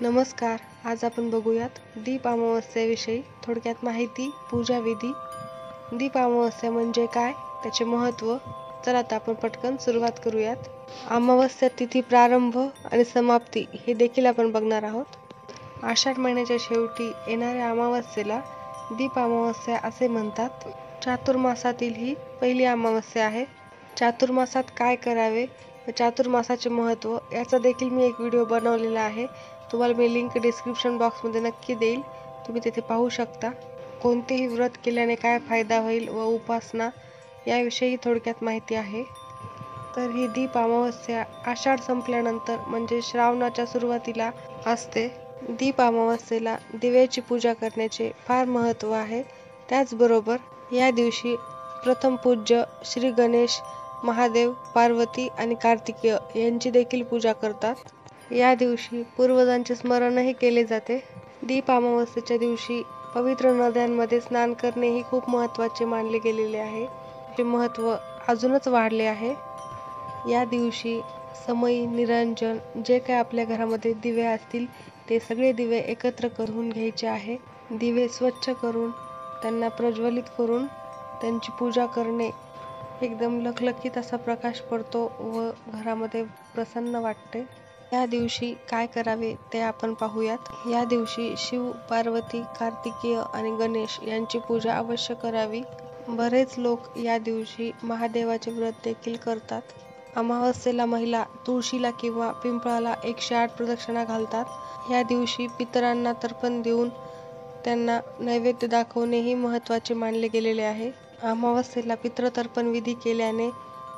नमस्कार. आज आपण बघूयात दीप अमावस्येविषयी थोडक्यात माहिती, पूजा विधी. दीप अमावस्या म्हणजे काय, त्याचे महत्त्व. चला आता आपण पटकन सुरुवात करूयात. अमावस्या तिथी प्रारंभ आणि समाप्ती हे देखील आपण बघणार आहोत. आषाढ महिन्याच्या शेवटी येणाऱ्या अमावस्येला दीप अमावस्या असे म्हणतात. चातुर्मासातील ही पहिली अमावस्या आहे. चातुर्मासात काय करावे व चातुर्मासाचे महत्त्व याचा देखील मी एक व्हिडिओ बनवलेला आहे. तुम्हाला मी लिंक डिस्क्रिप्शन बॉक्समध्ये नक्की देईल, तुम्ही तिथे पाहू शकता. कोणतेही व्रत केल्याने काय फायदा होईल व उपासना याविषयी थोडक्यात माहिती आहे. तर ही दीप अमावस्या आषाढ संपल्यानंतर म्हणजे श्रावणाच्या सुरुवातीला असते. दीप अमावस्येला दिव्याची पूजा करण्याचे फार महत्त्व आहे. त्याचबरोबर या दिवशी प्रथम पूज्य श्री गणेश, महादेव, पार्वती आणि कार्तिकेय यांची देखील पूजा करतात. या दिवशी पूर्वजांचे स्मरणही केले जाते. दीप अमावस्येच्या दिवशी पवित्र नद्यांमध्ये स्नान करणे ही खूप महत्त्वाचे मानले गेलेले आहे. ते महत्त्व अजूनच वाढले आहे. या दिवशी समई, निरंजन जे काय आपल्या घरामध्ये दिवे असतील ते सगळे दिवे एकत्र करून घ्यायचे आहे. दिवे स्वच्छ करून त्यांना प्रज्वलित करून त्यांची पूजा करणे. एकदम लखलखीत असा प्रकाश पडतो व घरामध्ये प्रसन्न वाटते. या दिवशी काय करावे ते आपण पाहूयात. या दिवशी शिव, पार्वती, कार्तिकेय आणि गणेश यांची पूजा अवश्य करावी. बरेच लोक या दिवशी महादेवाचे व्रत देखील करतात. अमावस्येला महिला तुळशीला किंवा पिंपळाला 108 प्रदक्षिणा घालतात. या दिवशी पितरांना तर्पण देऊन त्यांना नैवेद्य दाखवणे ही महत्त्वाचे मानले गेलेले आहे. अमावस्येला पितृतर्पण विधी केल्याने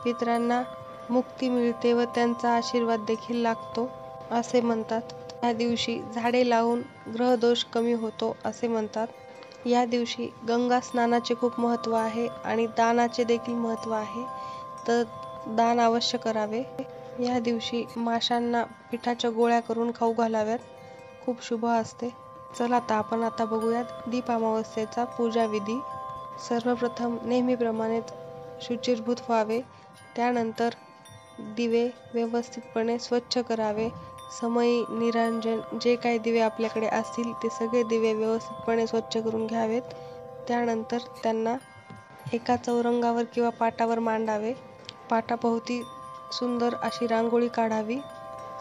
पितरांना मुक्ती मिळते व त्यांचा आशीर्वाद देखील लागतो असे म्हणतात. या दिवशी झाडे लावून ग्रहदोष कमी होतो असे म्हणतात. या दिवशी गंगा स्नानाचे खूप महत्त्व आहे आणि दानाचे देखील महत्त्व आहे, तर दान अवश्य करावे. या दिवशी माशांना पिठाच्या गोळ्या करून खाऊ घालाव्यात, खूप शुभ असते. चला आपण आता बघूयात दीप अमावस्येचा पूजा विधी. सर्वप्रथम नेहमीप्रमाणे शुचिर्भूत व्हावे. त्यानंतर दिवे व्यवस्थितपणे स्वच्छ करावे. समई, निरंजन जे काही दिवे आपल्याकडे असतील ते सगळे दिवे व्यवस्थितपणे स्वच्छ करून घ्यावेत. त्यानंतर त्यांना एका चौरंगावर किंवा पाटावर मांडावे. पाटाभोवती सुंदर अशी रांगोळी काढावी.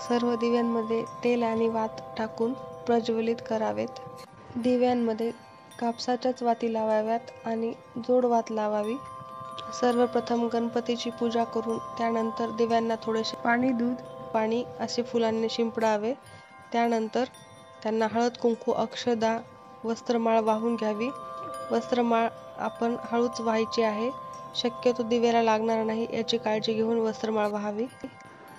सर्व दिव्यांमध्ये तेल आणि वात टाकून प्रज्वलित करावेत. दिव्यांमध्ये कापसाच्याच वाती लावाव्यात आणि जोड वात लावावी. सर्वप्रथम गणपतीची पूजा करून त्यानंतर दिव्यांना थोडेसे पाणी, दूध, पाणी असे फुलांनी शिंपडावे. त्यानंतर त्यांना हळद, कुंकू, अक्षदा, वस्त्रमाळ वाहून घ्यावी. वस्त्रमाळ आपण हळूच व्हायची आहे, शक्यतो दिव्याला लागणार नाही याची काळजी घेऊन वस्त्रमाळ व्हावी.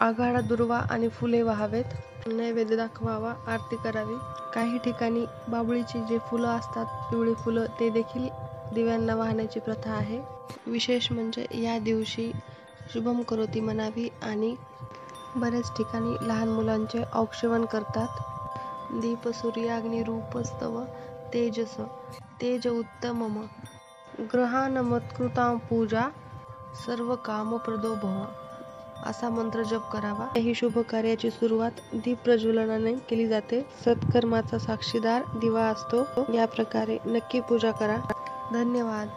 आघाडा, दुर्वा आणि फुले व्हावेत. नैवेद्य दाखवावा, आरती करावी. काही ठिकाणी बाभळीची जे फुलं असतात, पिवळी फुलं, ते देखील दिव्यांना वाहण्याची प्रथा आहे. विशेष म्हणजे या दिवशी शुभम करोती म्हणावी आणि बऱ्याच ठिकाणी लहान मुलांचे औक्षवण करतात. दीप सूर्याग्नी रूपस्तव तेजस तेज उत्तमम ग्रहानमत्कृतां पूजा सर्व कामप्रदो भव असा मंत्र जप करावा. ही शुभ कार्याची सुरुवात दीप प्रज्वलनाने केली जाते. सत्कर्माचा साक्षीदार दिवा असतो. या प्रकारे नक्की पूजा करा. धन्यवाद.